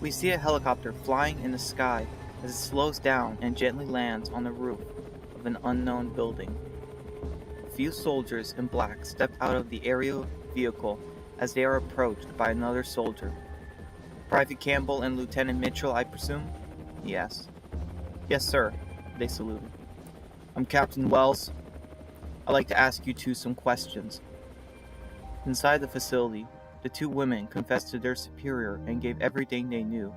We see a helicopter flying in the sky as it slows down and gently lands on the roof of an unknown building. A few soldiers in black step out of the aerial vehicle as they are approached by another soldier. "Private Campbell and Lieutenant Mitchell, I presume?" he asked. "Yes, sir," they saluted. "I'm Captain Wells. I'd like to ask you two some questions." Inside the facility, the two women confessed to their superior and gave everything they knew.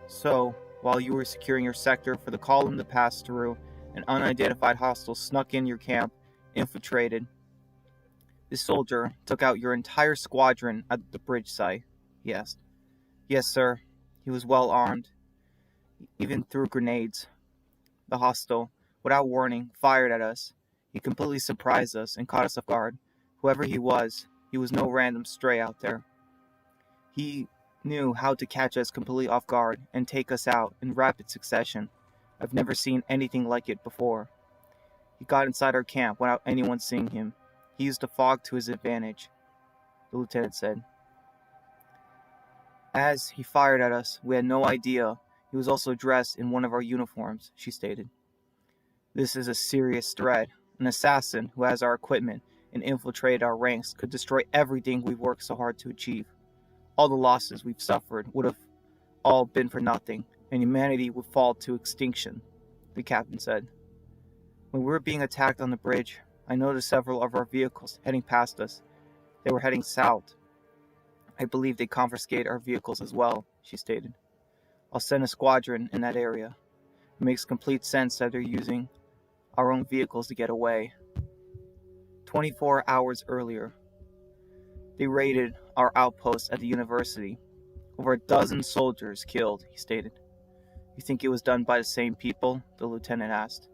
"So, while you were securing your sector for the column to pass through, an unidentified hostile snuck in your camp, infiltrated. This soldier took out your entire squadron at the bridge site?" he asked. "Yes, sir. He was well armed, even threw grenades. The hostile, without warning, fired at us. He completely surprised us and caught us off guard. Whoever he was no random stray out there. He knew how to catch us completely off guard and take us out in rapid succession. I've never seen anything like it before. He got inside our camp without anyone seeing him. He used the fog to his advantage," the lieutenant said. "As he fired at us, we had no idea he was also dressed in one of our uniforms," she stated. "This is a serious threat. An assassin who has our equipment and infiltrated our ranks could destroy everything we've worked so hard to achieve. All the losses we've suffered would have all been for nothing, and humanity would fall to extinction," the captain said. "When we were being attacked on the bridge, I noticed several of our vehicles heading past us. They were heading south. I believe they confiscated our vehicles as well," she stated. "I'll send a squadron in that area. It makes complete sense that they're using our own vehicles to get away. 24 hours earlier, they raided our outpost at the university. Over a dozen soldiers killed," he stated. "You think it was done by the same people?" the lieutenant asked.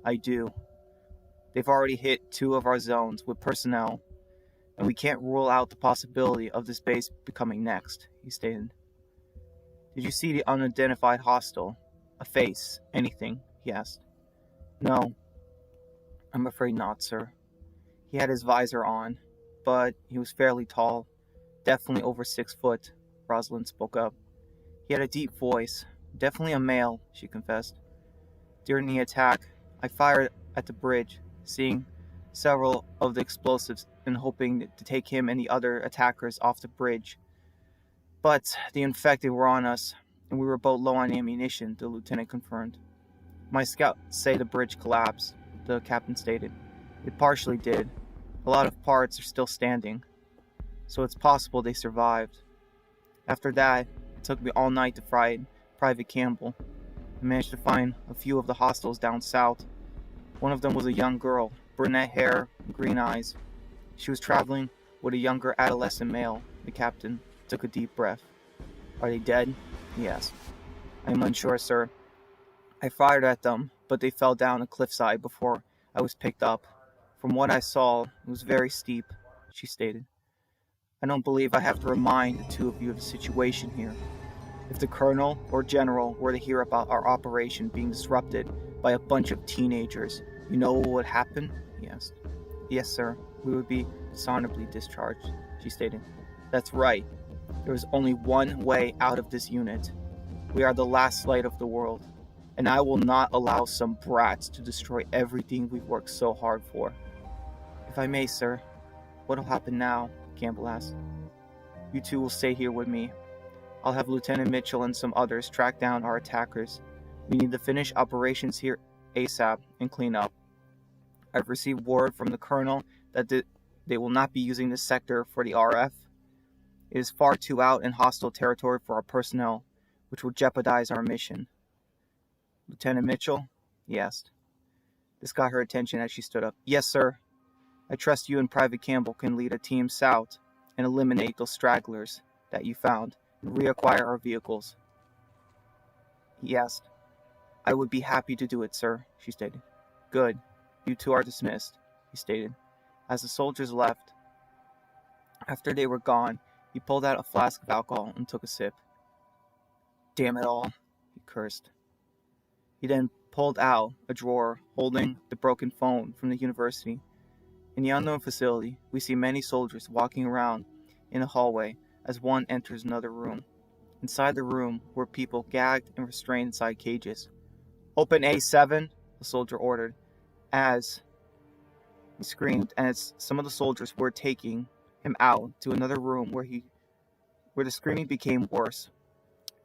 "I do. They've already hit 2 of our zones with personnel, and we can't rule out the possibility of this base becoming next," he stated. "Did you see the unidentified hostile? A face? Anything?" he asked. "No, I'm afraid not, sir. He had his visor on, but he was fairly tall, definitely over 6 foot," Rosalind spoke up. "He had a deep voice, definitely a male," she confessed. "During the attack, I fired at the bridge, seeing several of the explosives and hoping to take him and the other attackers off the bridge. But the infected were on us, and we were both low on ammunition," the lieutenant confirmed. "My scouts say the bridge collapsed," the captain stated. "It partially did. A lot of parts are still standing, so it's possible they survived. After that, it took me all night to find Private Campbell. I managed to find a few of the hostiles down south. One of them was a young girl, brunette hair, green eyes. She was traveling with a younger adolescent male." The captain took a deep breath. "Are they dead?" he asked. "I'm unsure, sir. I fired at them, but they fell down a cliffside before I was picked up. From what I saw, it was very steep," she stated. "I don't believe I have to remind the two of you of the situation here. If the colonel or general were to hear about our operation being disrupted by a bunch of teenagers, you know what would happen?" he asked. "Yes, sir. We would be dishonorably discharged," she stated. "That's right. There is only one way out of this unit. We are the last light of the world, and I will not allow some brats to destroy everything we've worked so hard for." "If I may, sir, what'll happen now?" Campbell asked. "You two will stay here with me. I'll have Lieutenant Mitchell and some others track down our attackers. We need to finish operations here ASAP and clean up. I've received word from the colonel that they will not be using this sector for the RF. It is far too out in hostile territory for our personnel, which will jeopardize our mission." "Lieutenant Mitchell?" he asked. This got her attention as she stood up. "Yes, sir. I trust you and Private Campbell can lead a team south and eliminate those stragglers that you found and reacquire our vehicles," he asked. "I would be happy to do it, sir," she stated. "Good. You two are dismissed," he stated. As the soldiers left, after they were gone, he pulled out a flask of alcohol and took a sip. "Damn it all," he cursed. He then pulled out a drawer holding the broken phone from the university. In the unknown facility, we see many soldiers walking around in a hallway as one enters another room. Inside the room were people gagged and restrained inside cages. "Open A7," the soldier ordered, as he screamed, and as some of the soldiers were taking him out to another room where the screaming became worse.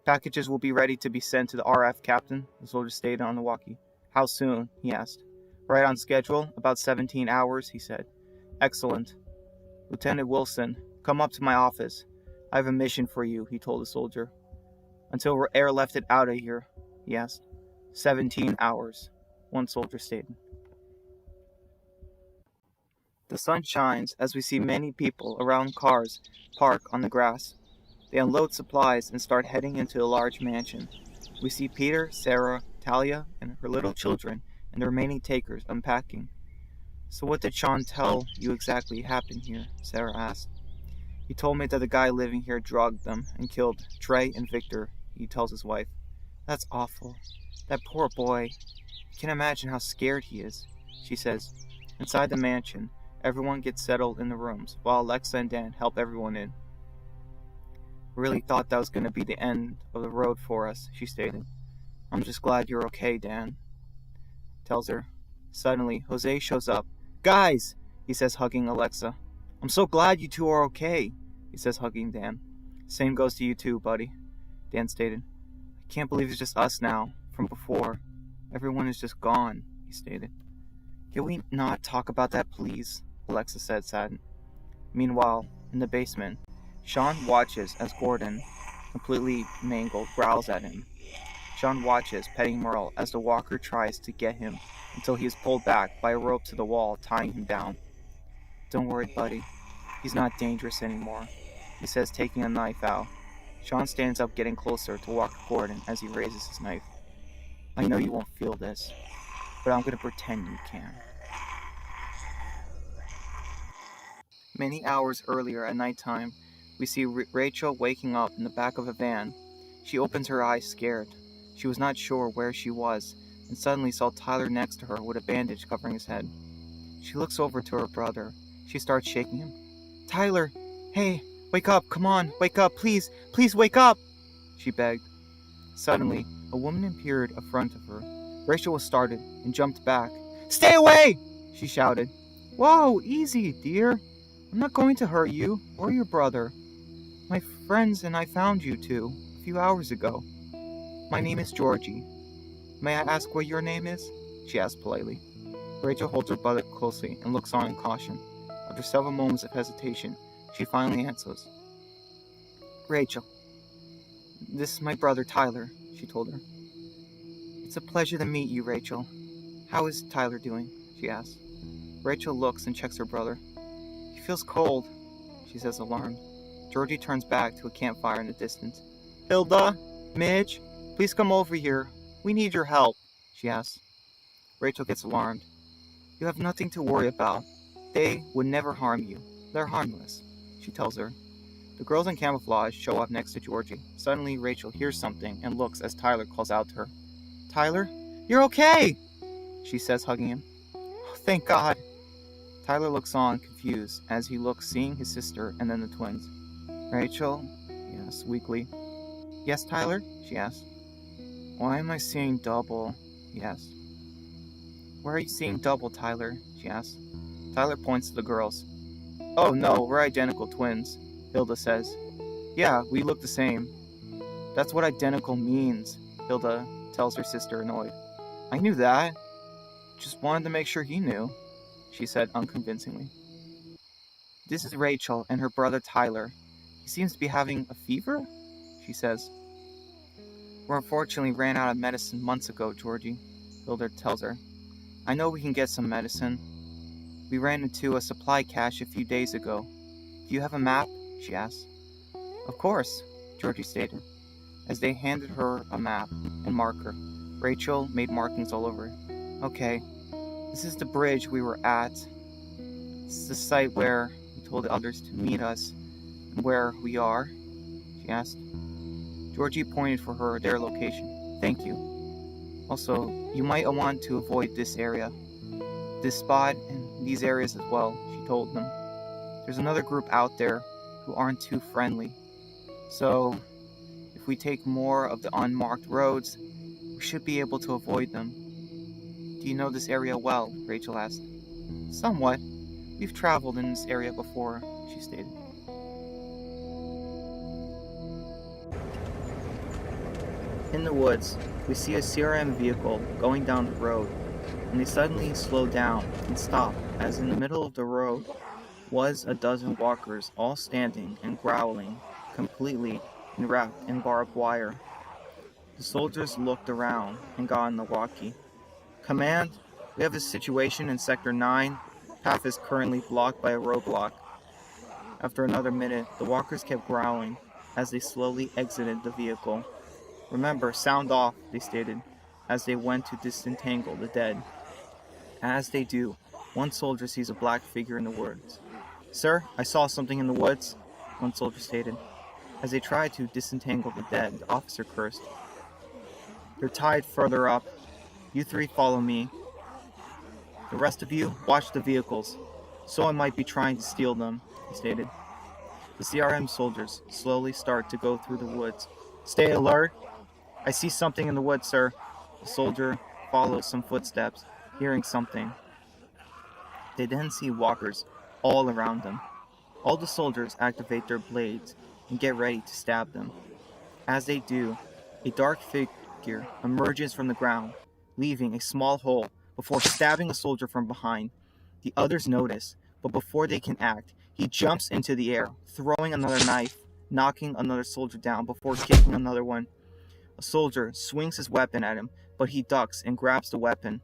"Packages will be ready to be sent to the RF, Captain," the soldier stated on the walkie. "How soon?" he asked. "Right on schedule, about 17 hours, he said. "Excellent. Lieutenant Wilson, come up to my office. I have a mission for you," he told the soldier. "Until air left it out of here?" he asked. 17 hours, one soldier stated. The sun shines as we see many people around cars park on the grass. They unload supplies and start heading into a large mansion. We see Peter, Sarah, Talia, and her little children, and the remaining takers unpacking. "So what did Sean tell you exactly happened here?" Sarah asked. "He told me that the guy living here drugged them and killed Trey and Victor," he tells his wife. "That's awful. That poor boy. I can't imagine how scared he is," she says. Inside the mansion, everyone gets settled in the rooms, while Alexa and Dan help everyone in. "Really thought that was going to be the end of the road for us," she stated. "I'm just glad you're okay," Dan tells her. Suddenly, Jose shows up. "Guys," he says, hugging Alexa. "I'm so glad you two are okay," he says, hugging Dan. "Same goes to you too, buddy," Dan stated. "I can't believe it's just us now, from before. Everyone is just gone," he stated. "Can we not talk about that, please?" Alexa said, saddened. Meanwhile, in the basement, Sean watches as Gordon, completely mangled, growls at him. Sean watches, petting Merle, as the walker tries to get him until he is pulled back by a rope to the wall, tying him down. "Don't worry, buddy. He's not dangerous anymore," he says, taking a knife out. Sean stands up, getting closer to Walker Gordon as he raises his knife. "I know you won't feel this, but I'm going to pretend you can." Many hours earlier at nighttime, we see Rachel waking up in the back of a van. She opens her eyes, scared. She was not sure where she was, and suddenly saw Tyler next to her with a bandage covering his head. She looks over to her brother. She starts shaking him. "Tyler, hey, wake up, come on, wake up, please, please wake up," she begged. Suddenly, a woman appeared in front of her. Rachel was startled and jumped back. "Stay away!" she shouted. "Whoa, easy, dear. I'm not going to hurt you or your brother. My friends and I found you two a few hours ago. My name is Georgie. May I ask what your name is?" she asked politely. Rachel holds her brother closely and looks on in caution. After several moments of hesitation, she finally answers. "Rachel, this is my brother Tyler," she told her. "It's a pleasure to meet you, Rachel. How is Tyler doing?" she asked. Rachel looks and checks her brother. "He feels cold," she says, alarmed. Georgie turns back to a campfire in the distance. "Hilda, Midge, please come over here. We need your help," she asks. Rachel gets alarmed. "You have nothing to worry about. They would never harm you. They're harmless," she tells her. The girls in camouflage show up next to Georgie. Suddenly, Rachel hears something and looks as Tyler calls out to her. "Tyler, you're okay!" she says, hugging him. "Oh, thank God." Tyler looks on, confused, as he looks, seeing his sister and then the twins. "Rachel?" he asks weakly. "Yes, Tyler?" she asks. "Why am I seeing double?" he asks. "Where are you seeing double, Tyler?" she asks. Tyler points to the girls. "Oh no, we're identical twins," Hilda says. "Yeah, we look the same." "That's what identical means," Hilda tells her sister, annoyed. "I knew that. Just wanted to make sure he knew," she said unconvincingly. "This is Rachel and her brother Tyler. He seems to be having a fever," she says. "We unfortunately ran out of medicine months ago, Georgie," Hilda tells her. "I know we can get some medicine. We ran into a supply cache a few days ago. Do you have a map?" she asked. "Of course," Georgie stated. As they handed her a map and marker, Rachel made markings all over it. "Okay, this is the bridge we were at. This is the site where we told the others to meet us. And where we are?" she asked. Georgie pointed for her their location. "Thank you. Also, you might want to avoid this area. This spot and these areas as well," she told them. "There's another group out there who aren't too friendly. So, if If we take more of the unmarked roads, we should be able to avoid them. Do you know this area well? Rachel asked. Somewhat. We've traveled in this area before, she stated. In the woods, we see a CRM vehicle going down the road, and they suddenly slow down and stop, as in the middle of the road was a dozen walkers, all standing and growling, completely wrapped in barbed wire. The soldiers looked around and got on the walkie. Command, we have a situation in Sector 9. Path is currently blocked by a roadblock. After another minute, the walkers kept growling as they slowly exited the vehicle. Remember, sound off, they stated, as they went to disentangle the dead. As they do, one soldier sees a black figure in the woods. Sir, I saw something in the woods, one soldier stated. As they tried to disentangle the dead, the officer cursed. They're tied further up. You three follow me. The rest of you, watch the vehicles. Someone might be trying to steal them, he stated. The CRM soldiers slowly start to go through the woods. Stay alert. I see something in the woods, sir. The soldier follows some footsteps, hearing something. They then see walkers all around them. All the soldiers activate their blades and get ready to stab them. As they do, a dark figure emerges from the ground, leaving a small hole before stabbing a soldier from behind. The others notice, but before they can act, he jumps into the air, throwing another knife, knocking another soldier down before kicking another one. A soldier swings his weapon at him, but he ducks and grabs the weapon.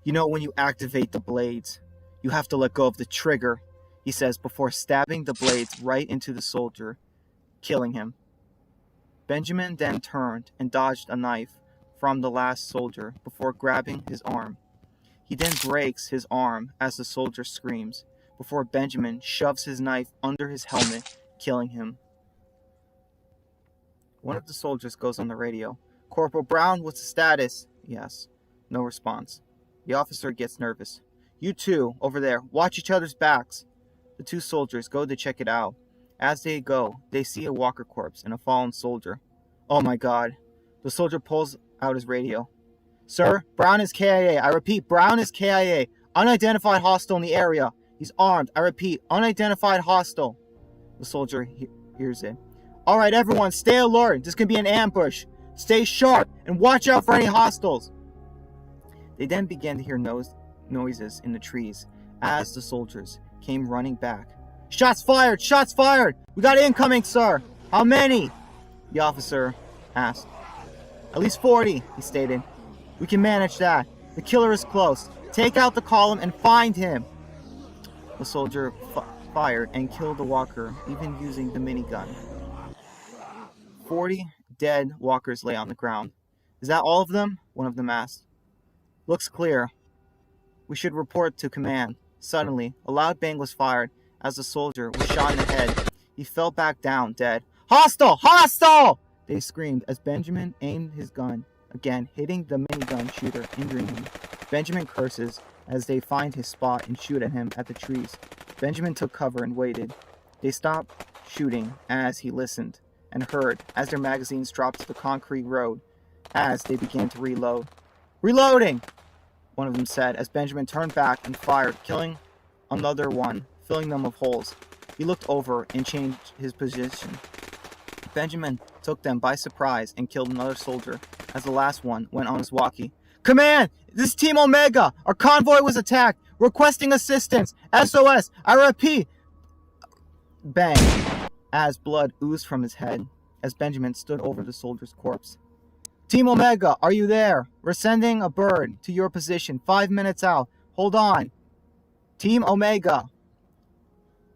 You know, when you activate the blades, you have to let go of the trigger, he says before stabbing the blades right into the soldier, killing him. Benjamin then turned and dodged a knife from the last soldier before grabbing his arm. He then breaks his arm as the soldier screams, before Benjamin shoves his knife under his helmet, killing him. One of the soldiers goes on the radio. Corporal Brown, what's the status? Yes. No response. The officer gets nervous. You two, over there, watch each other's backs. The two soldiers go to check it out. As they go, they see a walker corpse and a fallen soldier. Oh my god. The soldier pulls out his radio. Sir, Brown is KIA. I repeat, Brown is KIA. Unidentified hostile in the area. He's armed. I repeat, unidentified hostile. The soldier hears it. Alright, everyone, stay alert. This can be an ambush. Stay sharp and watch out for any hostiles. They then began to hear noises in the trees as the soldiers came running back. Shots fired! Shots fired! We got incoming, sir! How many? The officer asked. At least 40, he stated. We can manage that. The killer is close. Take out the column and find him. The soldier fired and killed the walker, even using the minigun. 40 dead walkers lay on the ground. Is that all of them? One of them asked. Looks clear. We should report to command. Suddenly, a loud bang was fired as the soldier was shot in the head. He fell back down, dead. Hostile! Hostile! They screamed as Benjamin aimed his gun, again hitting the minigun shooter, injuring him. Benjamin curses as they find his spot and shoot at him at the trees. Benjamin took cover and waited. They stopped shooting as he listened and heard as their magazines dropped to the concrete road as they began to reload. Reloading! One of them said as Benjamin turned back and fired, killing another one, filling them with holes. He looked over and changed his position. Benjamin took them by surprise and killed another soldier as the last one went on his walkie. Command! This is Team Omega! Our convoy was attacked! Requesting assistance! SOS! I repeat! Bang! As blood oozed from his head as Benjamin stood over the soldier's corpse. Team Omega, are you there? We're sending a bird to your position 5 minutes out. Hold on. Team Omega,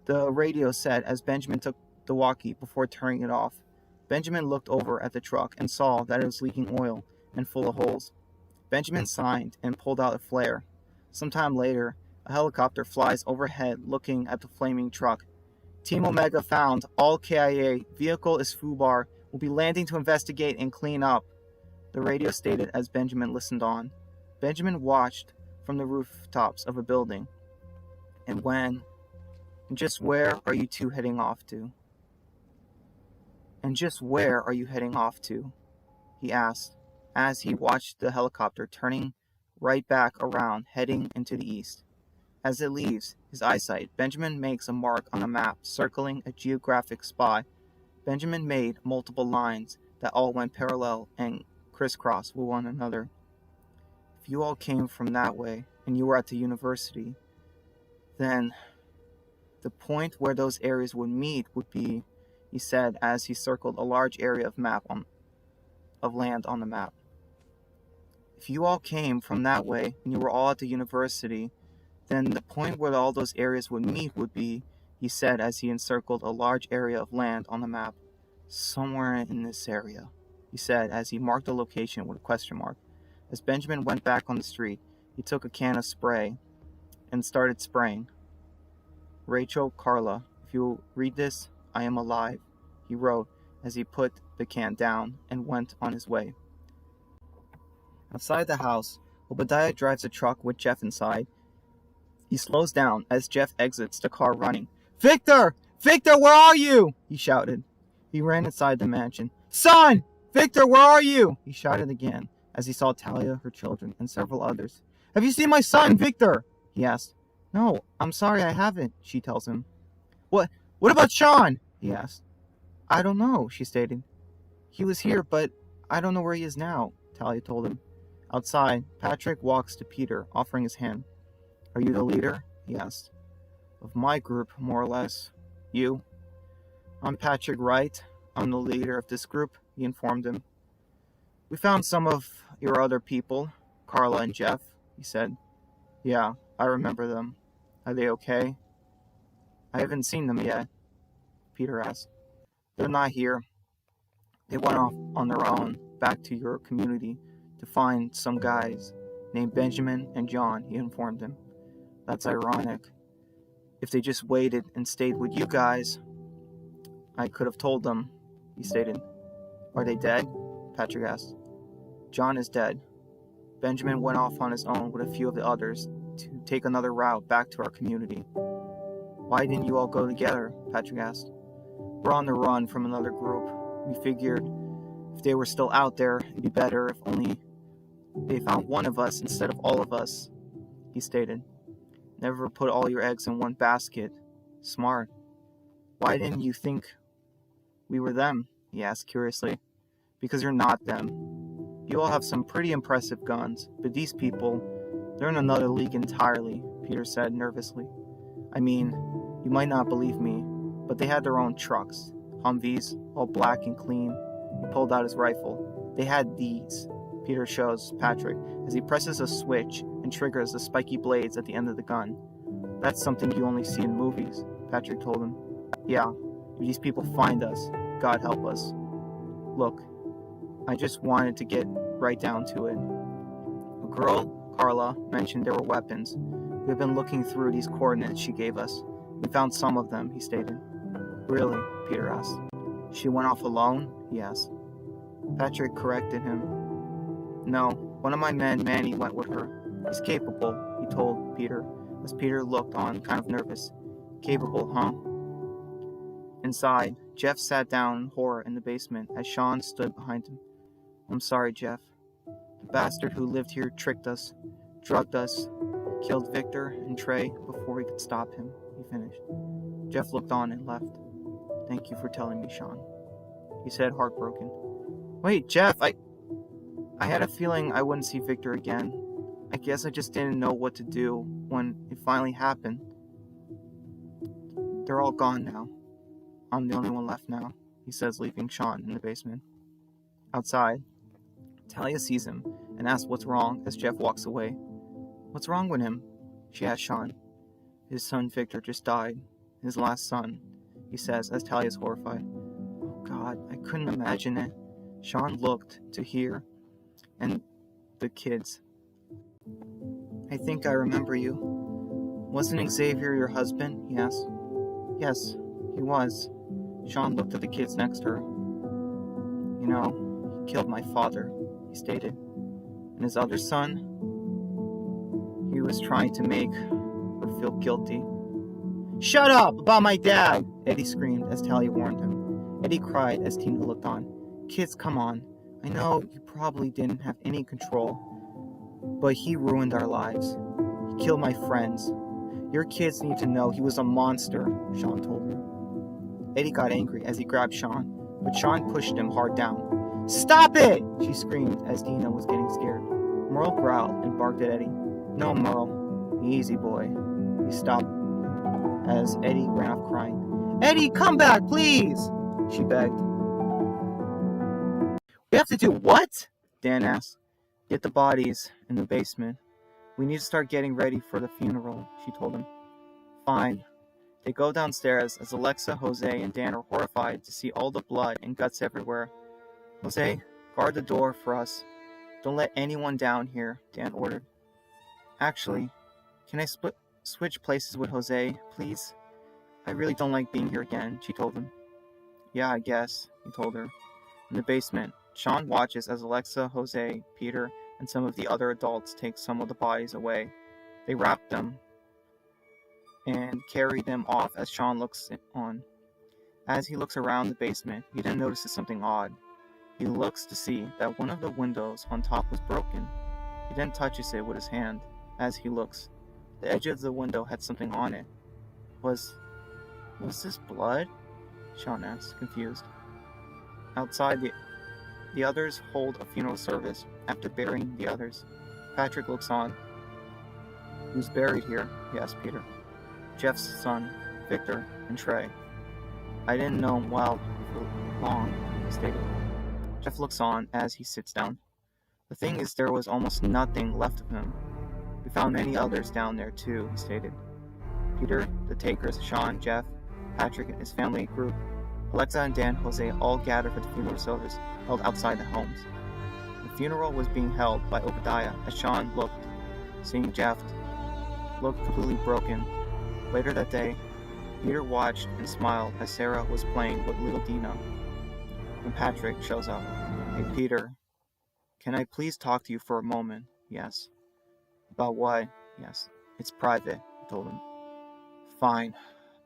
the radio said as Benjamin took the walkie before turning it off. Benjamin looked over at the truck and saw that it was leaking oil and full of holes. Benjamin signed and pulled out a flare. Sometime later, a helicopter flies overhead looking at the flaming truck. Team Omega found all KIA. Vehicle is FUBAR. Will be landing to investigate and clean up. The radio stated as Benjamin listened on. Benjamin watched from the rooftops of a building. And just where are you two heading off to? And just where are you heading off to? He asked, as he watched the helicopter turning right back around, heading into the east. As it leaves his eyesight, Benjamin makes a mark on a map, circling a geographic spot. Benjamin made multiple lines that all went parallel and crisscross with one another. If you all came from that way, and you were at the university, then the point where those areas would meet would be, he said as he circled a large area of land on the map. If you all came from that way, and you were all at the university, then the point where all those areas would meet would be, he said as he encircled a large area of land on the map. Somewhere in this area, he said as he marked the location with a question mark. As Benjamin went back on the street, he took a can of spray and started spraying. Rachel, Carla, if you read this, I am alive, he wrote as he put the can down and went on his way. Outside the house, Obadiah drives a truck with Jeff inside. He slows down as Jeff exits the car running. Victor! Victor, where are you? He shouted. He ran inside the mansion. Son! Victor, where are you? He shouted again as he saw Talia, her children, and several others. Have you seen my son, Victor? He asked. No, I'm sorry I haven't, she tells him. What about Sean? He asked. I don't know, she stated. He was here, but I don't know where he is now, Talia told him. Outside, Patrick walks to Peter, offering his hand. Are you the leader? He asked. Of my group, more or less. You? I'm Patrick Wright. I'm the leader of this group, he informed him. We found some of your other people, Carla and Jeff, he said. Yeah, I remember them. Are they okay? I haven't seen them yet, Peter asked. They're not here. They went off on their own, back to your community, to find some guys named Benjamin and John, he informed him. That's ironic. If they just waited and stayed with you guys, I could have told them, he stated. Are they dead? Patrick asked. John is dead. Benjamin went off on his own with a few of the others to take another route back to our community. Why didn't you all go together? Patrick asked. We're on the run from another group. We figured if they were still out there, it'd be better if only they found one of us instead of all of us, he stated. Never put all your eggs in one basket. Smart. Why didn't you think we were them? He asked curiously. Because you're not them. You all have some pretty impressive guns, but these people, they're in another league entirely, Peter said nervously. I mean, you might not believe me, but they had their own trucks, Humvees, all black and clean. He pulled out his rifle. They had these, Peter shows Patrick, as he presses a switch and triggers the spiky blades at the end of the gun. That's something you only see in movies, Patrick told him. Yeah, if these people find us, God help us. Look, I just wanted to get right down to it. A girl, Carla, mentioned there were weapons. We've been looking through these coordinates she gave us. We found some of them, he stated. Really? Peter asked. She went off alone? He asked. Patrick corrected him. No, one of my men, Manny, went with her. He's capable, he told Peter, as Peter looked on, kind of nervous. Capable, huh? Inside, Jeff sat down in horror in the basement as Sean stood behind him. I'm sorry, Jeff. The bastard who lived here tricked us, drugged us, killed Victor and Trey before we could stop him, he finished. Jeff looked on and left. Thank you for telling me, Sean, he said, heartbroken. Wait, Jeff, I had a feeling I wouldn't see Victor again. I guess I just didn't know what to do when it finally happened. They're all gone now. I'm the only one left now, he says, leaving Sean in the basement. Outside, Talia sees him and asks what's wrong as Jeff walks away. What's wrong with him? She asks Sean. His son Victor just died. His last son, he says as Talia's horrified. Oh God, I couldn't imagine it. Sean looked to hear, and the kids. I think I remember you. Wasn't Xavier your husband? He asked. Yes, he was. Sean looked at the kids next to her. You know, he killed my father, he stated. And his other son, he was trying to make her feel guilty. Shut up about my dad, Eddie screamed as Talia warned him. Eddie cried as Tina looked on. Kids, come on. I know you probably didn't have any control, but he ruined our lives. He killed my friends. Your kids need to know he was a monster, Sean told her. Eddie got angry as he grabbed Sean, but Sean pushed him hard down. Stop it! She screamed as Dina was getting scared. Merle growled and barked at Eddie. No, Merle. Easy, boy. He stopped as Eddie ran off crying. Eddie, come back, please! She begged. We have to do what? Dan asked. Get the bodies in the basement. We need to start getting ready for the funeral, she told him. Fine. They go downstairs as Alexa, Jose, and Dan are horrified to see all the blood and guts everywhere. Jose, guard the door for us. Don't let anyone down here, Dan ordered. Actually, can I switch places with Jose, please? I really don't like being here again, she told him. Yeah, I guess, he told her. In the basement, Sean watches as Alexa, Jose, Peter, and some of the other adults take some of the bodies away. They wrap them and carry them off as Sean looks on. As he looks around the basement, he then notices something odd. He looks to see that one of the windows on top was broken. He then touches it with his hand. As he looks, the edge of the window had something on it. Was this blood? Sean asked, confused. Outside, the others hold a funeral service. After burying the others, Patrick looks on. Who's buried here? He asked Peter. Jeff's son, Victor, and Trey. I didn't know him well for long, he stated. Jeff looks on as he sits down. The thing is, there was almost nothing left of him. We found many others down there too, he stated. Peter, the takers, Sean, Jeff, Patrick, and his family group, Alexa and Dan, Jose all gathered for the funeral service held outside the homes. The funeral was being held by Obadiah as Sean looked, seeing Jeff looked completely broken. Later that day, Peter watched and smiled as Sarah was playing with little Dina. When Patrick shows up, Hey Peter, can I please talk to you for a moment? Yes. About what? Yes. It's private, he told him. Fine,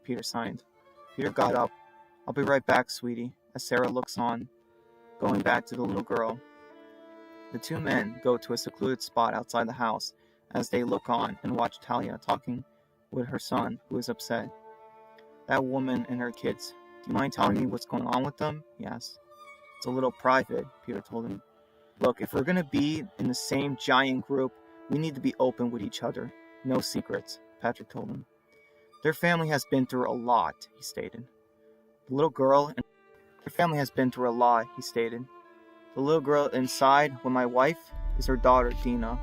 Peter signed. Peter got up. I'll be right back, sweetie, as Sarah looks on, going back to the little girl. The two men go to a secluded spot outside the house as they look on and watch Talia talking with her son, who is upset. That woman and her kids, do you mind telling me what's going on with them? He asked. It's a little private, Peter told him. Look, if we're going to be in the same giant group, we need to be open with each other. No secrets, Patrick told him. Their family has been through a lot, he stated. Their family has been through a lot, he stated. The little girl inside with my wife is her daughter, Dina.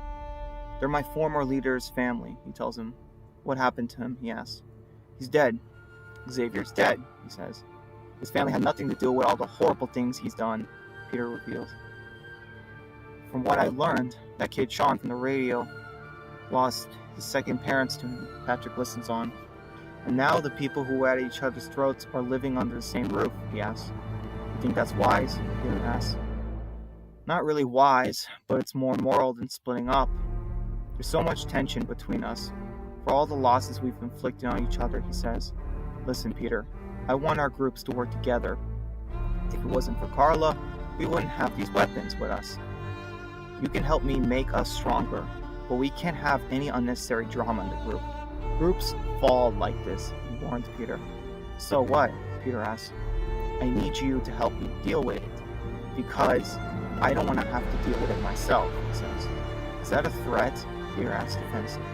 They're my former leader's family, he tells him. What happened to him, he asks. He's dead. Xavier's dead, he says. His family had nothing to do with all the horrible things he's done, Peter reveals. From what I learned, that kid Sean from the radio lost his second parents to him, Patrick listens on. And now the people who were at each other's throats are living under the same roof, he asks. You think that's wise? Peter asks. Not really wise, but it's more moral than splitting up. There's so much tension between us. For all the losses we've inflicted on each other, he says. Listen, Peter, I want our groups to work together. If it wasn't for Carla, we wouldn't have these weapons with us. You can help me make us stronger, but we can't have any unnecessary drama in the group. Groups fall like this, he warned Peter. So what? Peter asked. I need you to help me deal with it, because I don't want to have to deal with it myself, he says. Is that a threat? Peter asked defensively.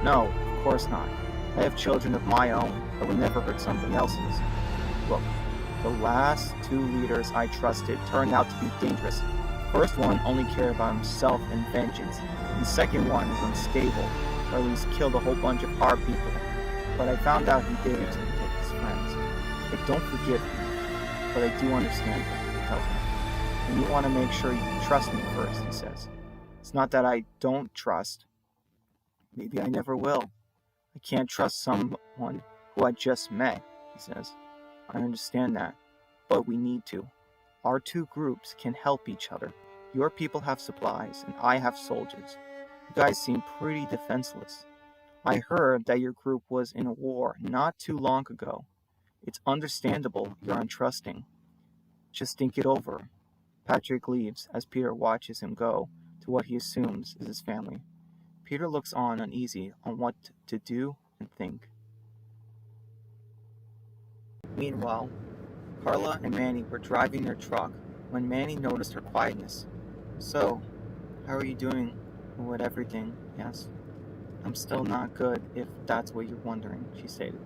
No, of course not. I have children of my own that would never hurt somebody else's. Look, the last two leaders I trusted turned out to be dangerous. The first one only cared about himself and vengeance. And the second one is unstable, or at least killed a whole bunch of our people. But I found out he did it to protect his friends. I don't forgive him, but I do understand him, he tells me. And you want to make sure you trust me first, he says. It's not that I don't trust. Maybe I never will. I can't trust someone who I just met, he says. I understand that, but we need to. Our two groups can help each other. Your people have supplies, and I have soldiers. You guys seem pretty defenseless. I heard that your group was in a war not too long ago. It's understandable you're untrusting. Just think it over. Patrick leaves as Peter watches him go to what he assumes is his family. Peter looks on uneasy on what to do and think. Meanwhile, Carla and Manny were driving their truck when Manny noticed her quietness. "So, how are you doing with everything?" he asked. "I'm still not good, if that's what you're wondering," she stated.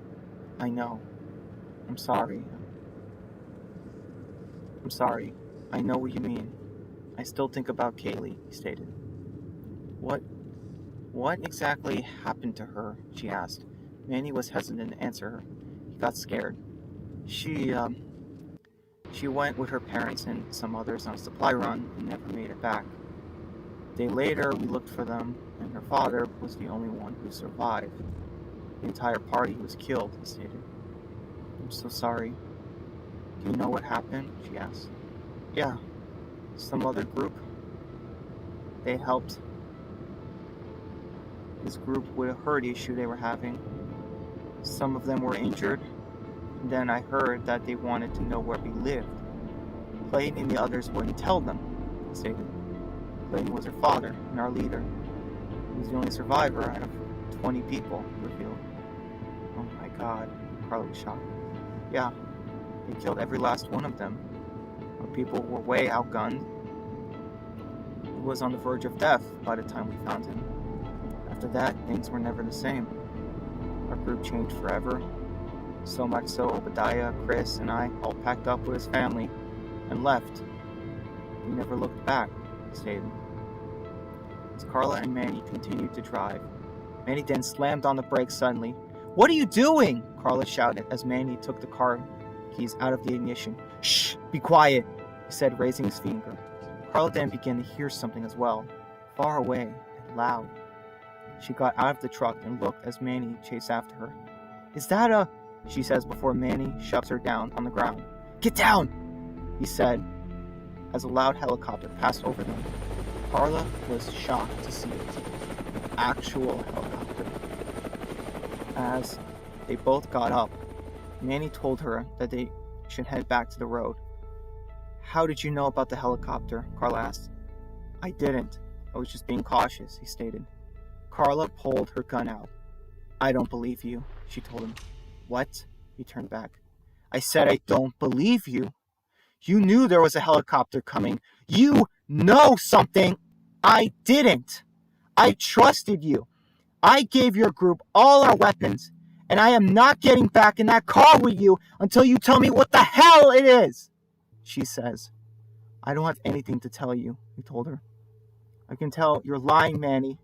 "I know. I'm sorry. I'm sorry. I know what you mean. I still think about Kaylee," he stated. What exactly happened to her?" she asked. Manny was hesitant to answer her. He got scared. She went with her parents and some others on a supply run and never made it back. A day later, we looked for them, and her father was the only one who survived. The entire party was killed," he stated. "I'm so sorry. Do you know what happened?" she asked. "Yeah, some other group. They helped this group with a herd issue they were having. Some of them were injured. And then I heard that they wanted to know where we lived. Clayton and the others wouldn't tell them," he stated. Clayton was her father and our leader. He was the only survivor out of 20 people, he revealed. "Oh my God," Carla was shocked. "Yeah, they killed every last one of them. Our people were way outgunned. He was on the verge of death by the time we found him. After that, things were never the same. Our group changed forever. So much so, Obadiah, Chris, and I all packed up with his family and left. We never looked back," he stated. As Carla and Manny continued to drive, Manny then slammed on the brakes suddenly. "What are you doing?" Carla shouted as Manny took the car keys out of the ignition. "Shh! Be quiet!" he said, raising his finger. Carla then began to hear something as well, far away and loud. She got out of the truck and looked as Manny chased after her. "Is that a..." she says before Manny shoves her down on the ground. "Get down!" he said as a loud helicopter passed over them. Carla was shocked to see it. An actual helicopter. As they both got up, Manny told her that they should head back to the road. "How did you know about the helicopter?" Carla asked. "I didn't. I was just being cautious," he stated. Carla pulled her gun out. "I don't believe you," she told him. "What?" He turned back. "I said I don't believe you. You knew there was a helicopter coming. You know something I didn't. I trusted you. I gave your group all our weapons, and I am not getting back in that car with you until you tell me what the hell it is," she says. "I don't have anything to tell you," he told her. "I can tell you're lying, Manny.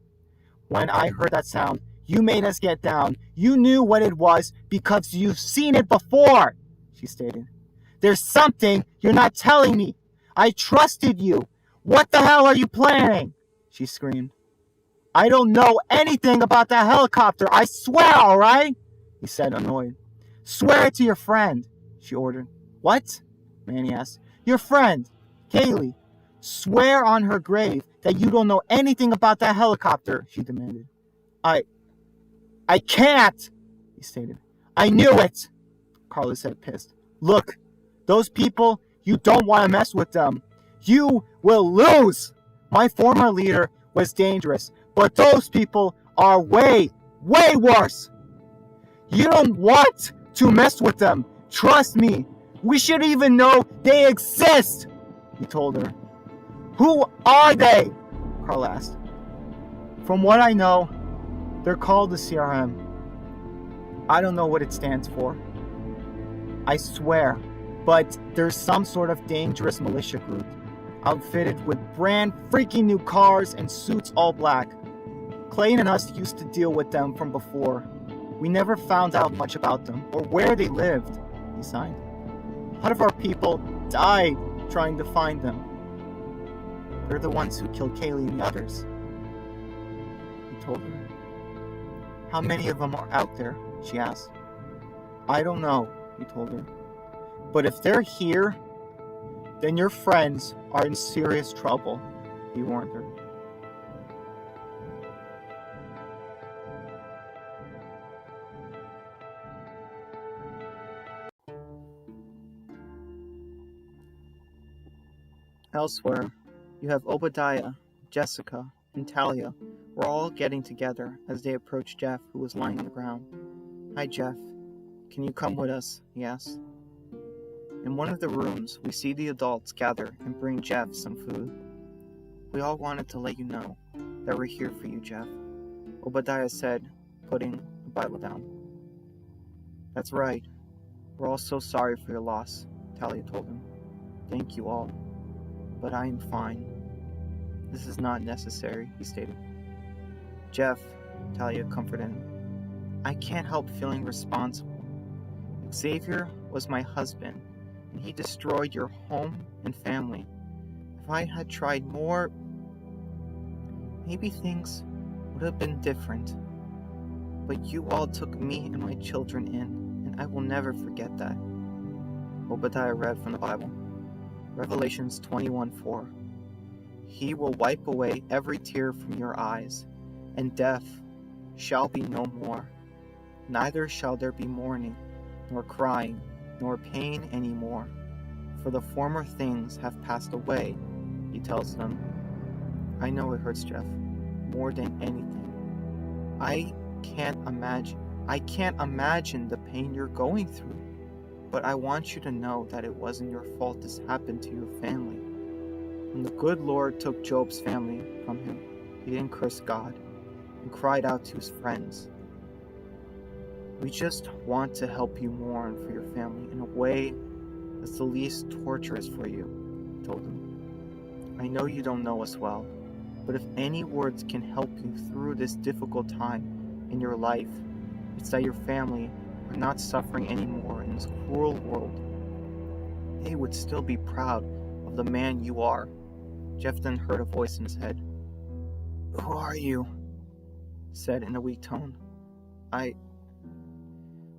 When I heard that sound, you made us get down. You knew what it was because you've seen it before," she stated. "There's something you're not telling me. I trusted you. What the hell are you planning?" she screamed. "I don't know anything about that helicopter. I swear, all right?" he said, annoyed. "Swear it to your friend," she ordered. "What?" Manny asked. "Your friend, Kaylee. Swear on her grave that you don't know anything about that helicopter," she demanded. I can't," he stated. "I knew it," Carla said, pissed. "Look, those people, you don't want to mess with them. You will lose. My former leader was dangerous, but those people are way, way worse. You don't want to mess with them. Trust me. We should even know they exist," he told her. "Who are they?" Carla asked. "From what I know, they're called the CRM. I don't know what it stands for. I swear, but there's some sort of dangerous militia group, outfitted with brand freaking new cars and suits all black. Clayton and us used to deal with them from before. We never found out much about them or where they lived," he signed. "A lot of our people died trying to find them. They're the ones who killed Kaylee and the others," he told her. "How many of them are out there?" she asked. "I don't know," he told her. "But if they're here, then your friends are in serious trouble," he warned her. Elsewhere, you have Obadiah, Jessica, and Talia were all getting together as they approached Jeff, who was lying on the ground. "Hi, Jeff. Can you come with us?" he asked. In one of the rooms, we see the adults gather and bring Jeff some food. "We all wanted to let you know that we're here for you, Jeff," Obadiah said, putting the Bible down. "That's right. We're all so sorry for your loss," Talia told him. "Thank you all. But I am fine." "This is not necessary," he stated. "Jeff," Talia comforted him, "I can't help feeling responsible. Xavier was my husband, and he destroyed your home and family. If I had tried more, maybe things would have been different. But you all took me and my children in, and I will never forget that." Obadiah read from the Bible. Revelations 21:4. "He will wipe away every tear from your eyes, and death shall be no more. Neither shall there be mourning, nor crying, nor pain any more, for the former things have passed away," he tells them. "I know it hurts, Jeff, more than anything. I can't imagine the pain you're going through, but I want you to know that it wasn't your fault this happened to your family. When the good Lord took Job's family from him, he didn't curse God and cried out to his friends. We just want to help you mourn for your family in a way that's the least torturous for you," he told them. "I know you don't know us well, but if any words can help you through this difficult time in your life, it's that your family are not suffering anymore in this cruel world. They would still be proud of the man you are." Jeff then heard a voice in his head. "Who are you?" said in a weak tone. I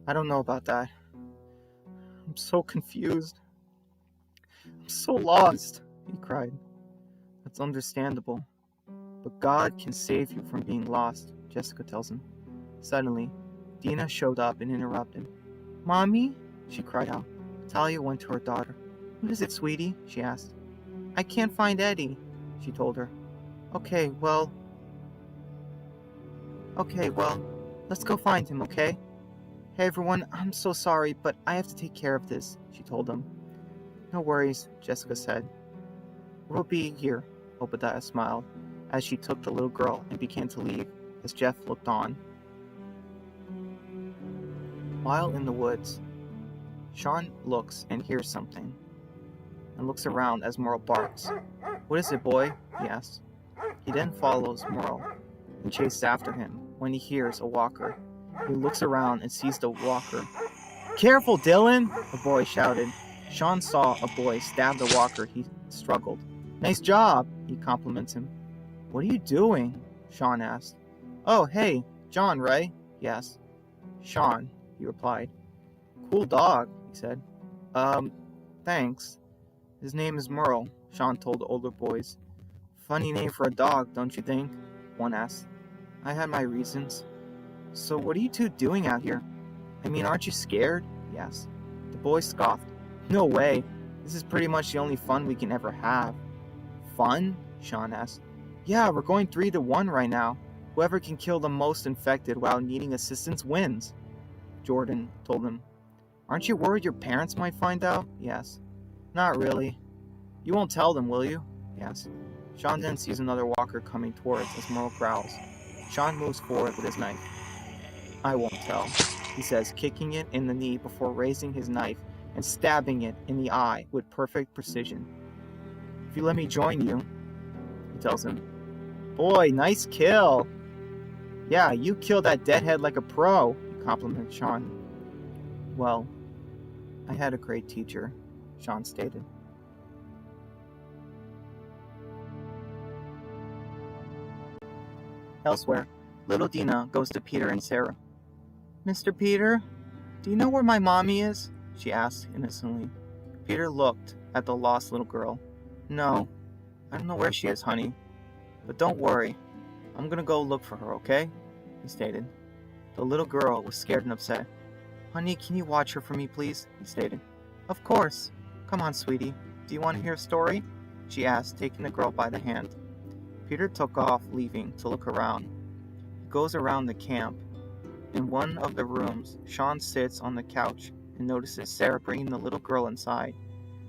don't know about that. I'm so confused. I'm so lost," he cried. "That's understandable. But God can save you from being lost," Jessica tells him. Suddenly, Dina showed up and interrupted. "Mommy?" she cried out. Talia went to her daughter. "What is it, sweetie?" she asked. "I can't find Eddie," she told her. Okay, well, let's go find him, okay? Hey everyone, I'm so sorry, but I have to take care of this," she told them. "No worries," Jessica said. "We'll be here," Obadiah smiled, as she took the little girl and began to leave, as Jeff looked on. While in the woods, Sean looks and hears something, and looks around as Merle barks. "What is it, boy?" he asks. He then follows Merle and chases after him when he hears a walker. He looks around and sees the walker. "Careful, Dylan!" a boy shouted. Sean saw a boy stab the walker. He struggled. "Nice job," he compliments him. "What are you doing?" Sean asked. "Oh, hey, John, right?" he asked. "Sean," he replied. "Cool dog," he said. Thanks. His name is Merle," Sean told the older boys. "Funny name for a dog, don't you think?" one asked. "I had my reasons." "So what are you two doing out here? I mean, aren't you scared?" he asked. The boys scoffed. "No way. This is pretty much the only fun we can ever have." "Fun?" Sean asked. "Yeah, we're going 3-1 right now. Whoever can kill the most infected while needing assistance wins," Jordan told him. "Aren't you worried your parents might find out?" he asked. "Not really." "You won't tell them, will you?" he asked. Sean then sees another walker coming towards as Merle growls. Sean moves forward with his knife. "I won't tell," he says, kicking it in the knee before raising his knife and stabbing it in the eye with perfect precision. "If you let me join you," he tells him. "Boy, nice kill." "Yeah, you killed that deadhead like a pro," he complimented Sean. "Well, I had a great teacher," Sean stated. Elsewhere, little Dina goes to Peter and Sarah. "Mr. Peter, do you know where my mommy is?" she asked innocently. Peter looked at the lost little girl. "No, I don't know where she is, honey. But don't worry, I'm gonna go look for her, okay?" he stated. The little girl was scared and upset. "Honey, can you watch her for me, please?" he stated. "Of course. Come on, sweetie. Do you want to hear a story?" she asked, taking the girl by the hand. Peter took off, leaving to look around. He goes around the camp. In one of the rooms, Sean sits on the couch and notices Sarah bringing the little girl inside.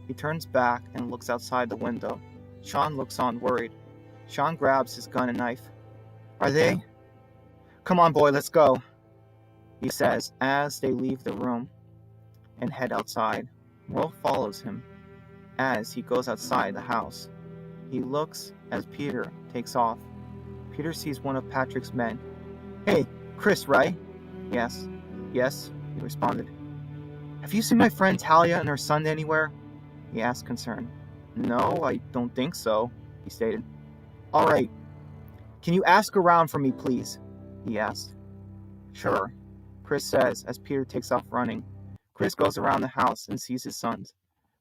He turns back and looks outside the window. Sean looks on, worried. Sean grabs his gun and knife. Are they? Come on, boy, let's go, he says as they leave the room and head outside. Merle follows him as he goes outside the house. He looks as Peter takes off. Peter sees one of Patrick's men. Hey, Chris, right? Yes, he responded. Have you seen my friend Talia and her son anywhere? He asked, concerned. No, I don't think so, he stated. All right. Can you ask around for me, please? He asked. Sure, Chris says as Peter takes off running. Chris goes around the house and sees his sons.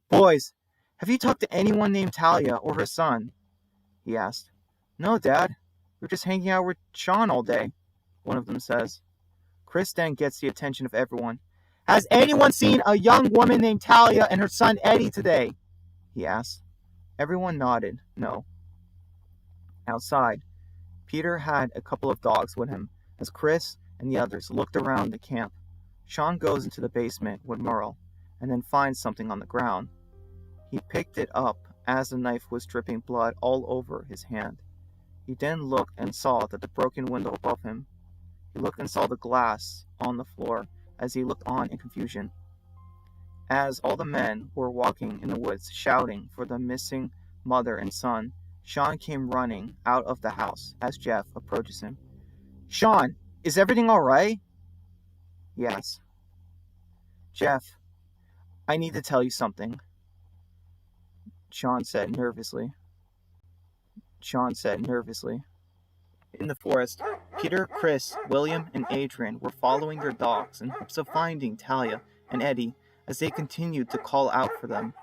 Boys, have you talked to anyone named Talia or her son? He asked. No, Dad. We're just hanging out with Sean all day, one of them says. Chris then gets the attention of everyone. Has anyone seen a young woman named Talia and her son Eddie today? He asked. Everyone nodded, no. Outside, Peter had a couple of dogs with him as Chris and the others looked around the camp. Sean goes into the basement with Merle and then finds something on the ground. He picked it up as the knife was dripping blood all over his hand. He then looked and saw that the broken window above him. He looked and saw the glass on the floor as he looked on in confusion. As all the men were walking in the woods shouting for the missing mother and son, Sean came running out of the house as Jeff approaches him. Sean, is everything all right? Yes. Jeff, I need to tell you something, Sean said nervously. In the forest, Peter, Chris, William, and Adrian were following their dogs in hopes of finding Talia and Eddie as they continued to call out for them.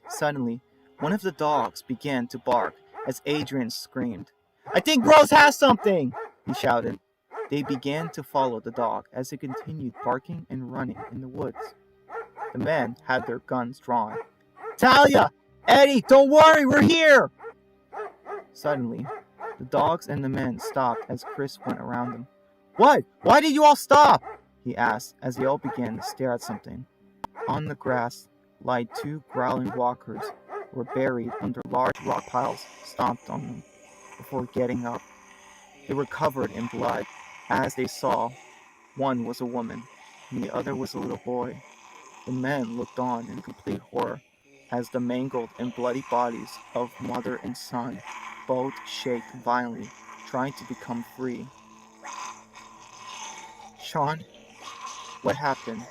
Suddenly, one of the dogs began to bark as Adrian screamed. I think Rose has something, he shouted. They began to follow the dog as it continued barking and running in the woods. The men had their guns drawn. Talia! Eddie, don't worry, we're here! Suddenly, the dogs and the men stopped as Chris went around them. What? Why did you all stop? He asked as they all began to stare at something. On the grass lay two growling walkers who were buried under large rock piles, stomped on them before getting up. They were covered in blood as they saw one was a woman and the other was a little boy. The men looked on in complete horror as the mangled and bloody bodies of mother and son both shaked violently, trying to become free. Sean, what happened?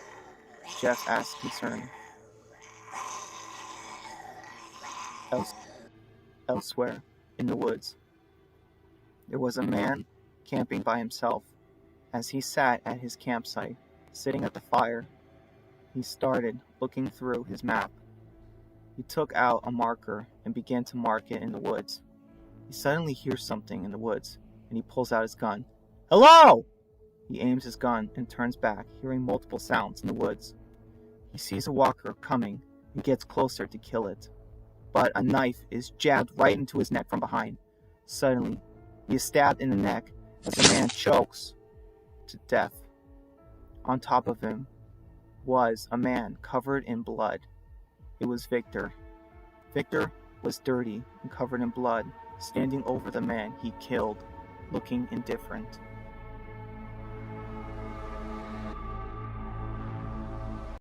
Jeff asked, concerned. Elsewhere, in the woods, there was a man camping by himself. As he sat at his campsite, sitting at the fire, he started looking through his map. He took out a marker and began to mark it in the woods. He suddenly hears something in the woods, and he pulls out his gun. Hello! He aims his gun and turns back, hearing multiple sounds in the woods. He sees a walker coming and gets closer to kill it. But a knife is jabbed right into his neck from behind. Suddenly, he is stabbed in the neck as the man chokes to death. On top of him was a man covered in blood. It was Victor. Victor was dirty and covered in blood, standing over the man he killed, looking indifferent.